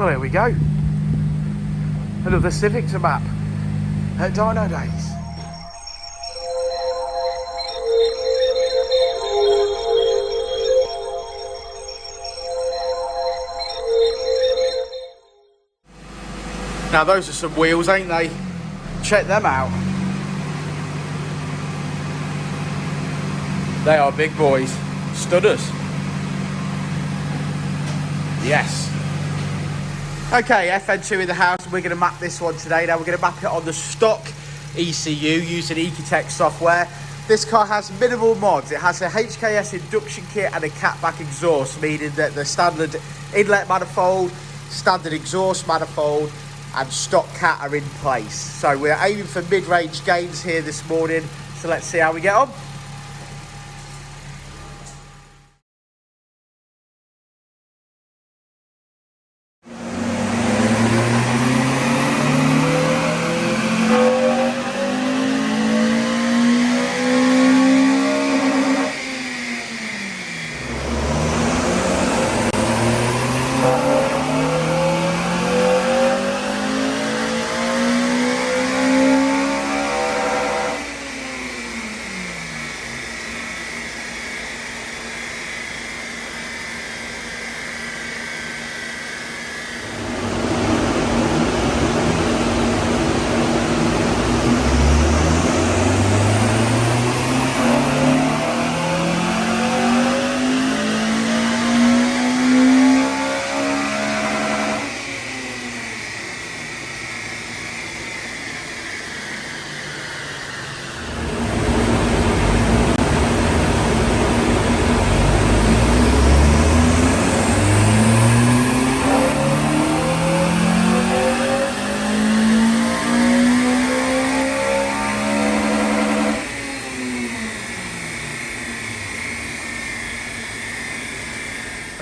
Well, here we go. Another Civic to map at Dynodaze. Now those are some wheels, ain't they? Check them out. They are big boys. Studders. Yes. Okay, FN2 in the house. We're going to map this one today. Now we're going to map it on the stock ECU using Ecutek software. This car has minimal mods. It has a HKS induction kit and a catback exhaust, meaning that the standard inlet manifold, standard exhaust manifold and stock cat are in place. So we're aiming for mid-range gains here this morning. So let's see how we get on.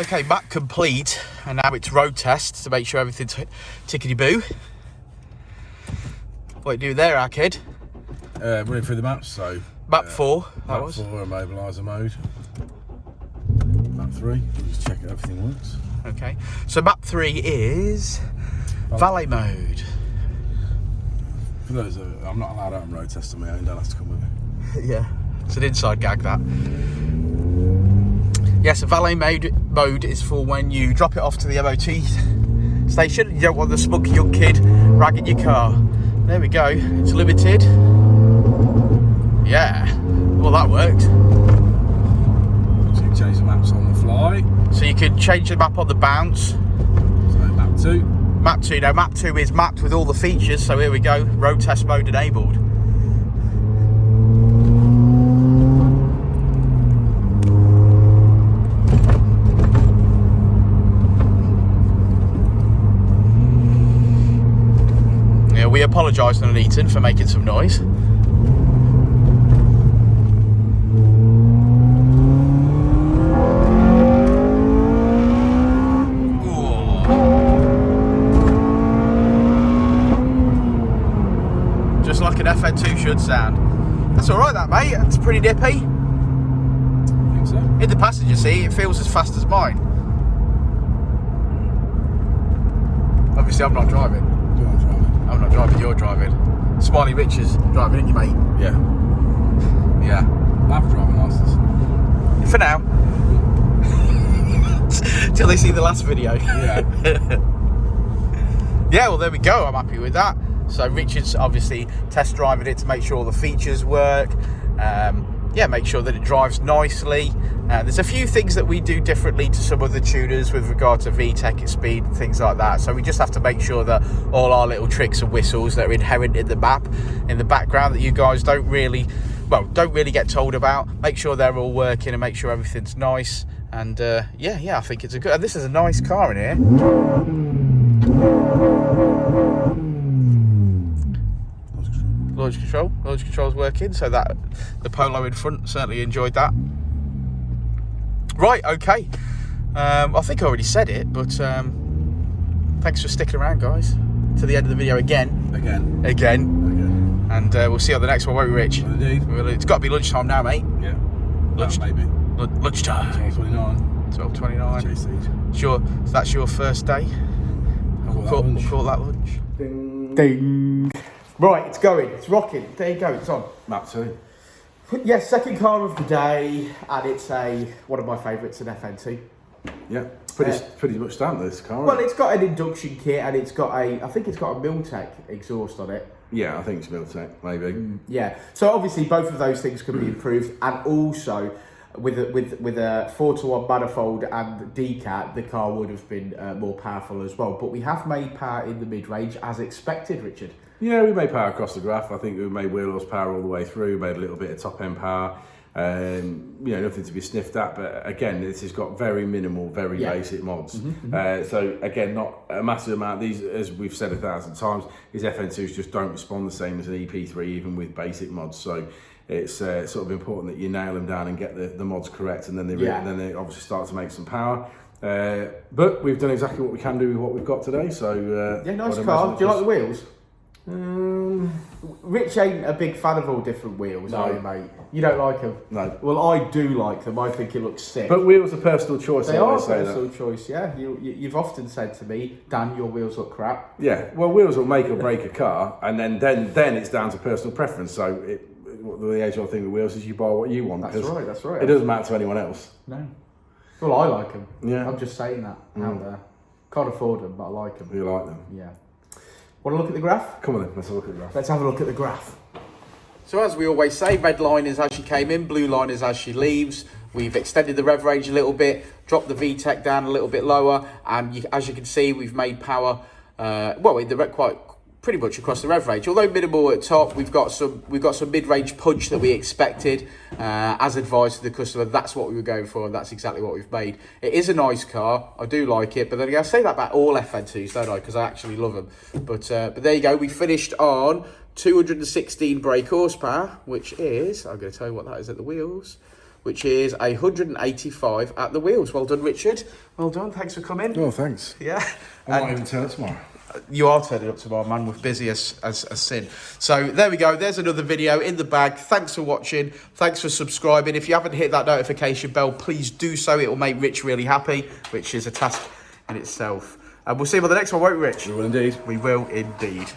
Okay, map complete, and now it's road test to make sure everything's tickety-boo. What you do there, our kid? Running through the maps, so... Map 4, that was. Map 4, immobiliser mode. Map 3, just check everything works. Okay, so map 3 is valet mode. For those that I'm not allowed out on road test on my own, Dad has to come with me. Yeah, it's an inside gag, that. Yes, valet mode is for when you drop it off to the MOT station. You don't want the smug young kid ragging your car. There we go. It's limited. Yeah. Well, that worked. So you can change the maps on the fly. So you can change the map on the bounce. So map 2. Map 2. Now, map 2 is mapped with all the features. So here we go. Road test mode enabled. We apologise to Nuneaton for making some noise. Just like an FN2 should sound. That's alright, that, mate. It's pretty nippy. I think so. In the passenger seat, it feels as fast as mine. Obviously, I'm not driving. I'm not driving, you're driving. Smiley Rich is driving, isn't you, mate? Yeah. Yeah. I have a driving licence. For now. Till they see the last video. Yeah. Yeah, well, there we go. I'm happy with that. So Richard's obviously test driving it to make sure all the features work. Yeah, make sure that it drives nicely. There's a few things that we do differently to some other tuners with regard to VTEC speed and things like that. So we just have to make sure that all our little tricks and whistles that are inherent in the map, in the background, that you guys don't really get told about, make sure they're all working and make sure everything's nice. And yeah, I think it's a good. And this is a nice car in here. Launch control's working, so that the Polo in front certainly enjoyed that. Right, okay. I think I already said it, but thanks for sticking around, guys, to the end of the video again. And we'll see you on the next one, won't we, Rich? Well, indeed. It's got to be lunchtime now, mate. Yeah. Maybe. Lunchtime. 12:29. 12:29. Chase seat. Sure. So that's your first day We'll call that lunch. Ding. Ding. Right, it's going. It's rocking. There you go. It's on. Map 2. Yes, second car of the day, and it's one of my favourites, an FN2. Yeah, pretty much standard, this car. Well, it's got an induction kit, and it's got I think it's got a Miltech exhaust on it. Yeah, I think it's Miltech, maybe. Yeah, so obviously both of those things can be improved, and also with a 4-to-1 manifold and decat, the car would have been more powerful as well. But we have made power in the mid-range as expected, Richard. Yeah, we made power across the graph. I think we made wheel horsepower all the way through. We made a little bit of top end power. You know, nothing to be sniffed at. But again, this has got very minimal, very basic mods. So again, not a massive amount. These, as we've said 1,000 times, these FN2s just don't respond the same as an EP3, even with basic mods. So it's sort of important that you nail them down and get the mods correct, and then they obviously start to make some power. But we've done exactly what we can do with what we've got today. So yeah, nice car. Do you like the wheels? Rich ain't a big fan of all different wheels, are you, mate? You don't like them? No. Well, I do like them. I think it looks sick. But wheels are personal choice. They are personal choice, yeah. You've often said to me, Dan, your wheels look crap. Yeah, well, wheels will make or break a car, and then it's down to personal preference. So the age-old thing with wheels is you buy what you want. That's right, that's right. It doesn't matter to anyone else. No. Well, I like them. Yeah. I'm just saying that out there. Can't afford them, but I like them. You like them? Yeah. Want to look at the graph? Come on then, let's have a look at the graph. Let's have a look at the graph. So as we always say, red line is as she came in, blue line is as she leaves. We've extended the rev range a little bit, dropped the VTEC down a little bit lower, and as you can see, we've made power, pretty much across the rev range. Although minimal at top, we've got some mid-range punch that we expected. As advised to the customer, that's what we were going for, and that's exactly what we've made. It is a nice car. I do like it, but then again, I say that about all FN2s, don't I? Because I actually love them. But there you go. We finished on 216 brake horsepower, which is, I'm going to tell you what that is at the wheels, which is 185 at the wheels. Well done, Richard. Well done. Thanks for coming. Oh, thanks. Yeah. I might even turn up tomorrow. You are turning up tomorrow, man. We're busy as sin. So there we go. There's another video in the bag. Thanks for watching. Thanks for subscribing. If you haven't hit that notification bell, please do so. It will make Rich really happy, which is a task in itself. And we'll see you on the next one, won't we, Rich? We will indeed. We will indeed.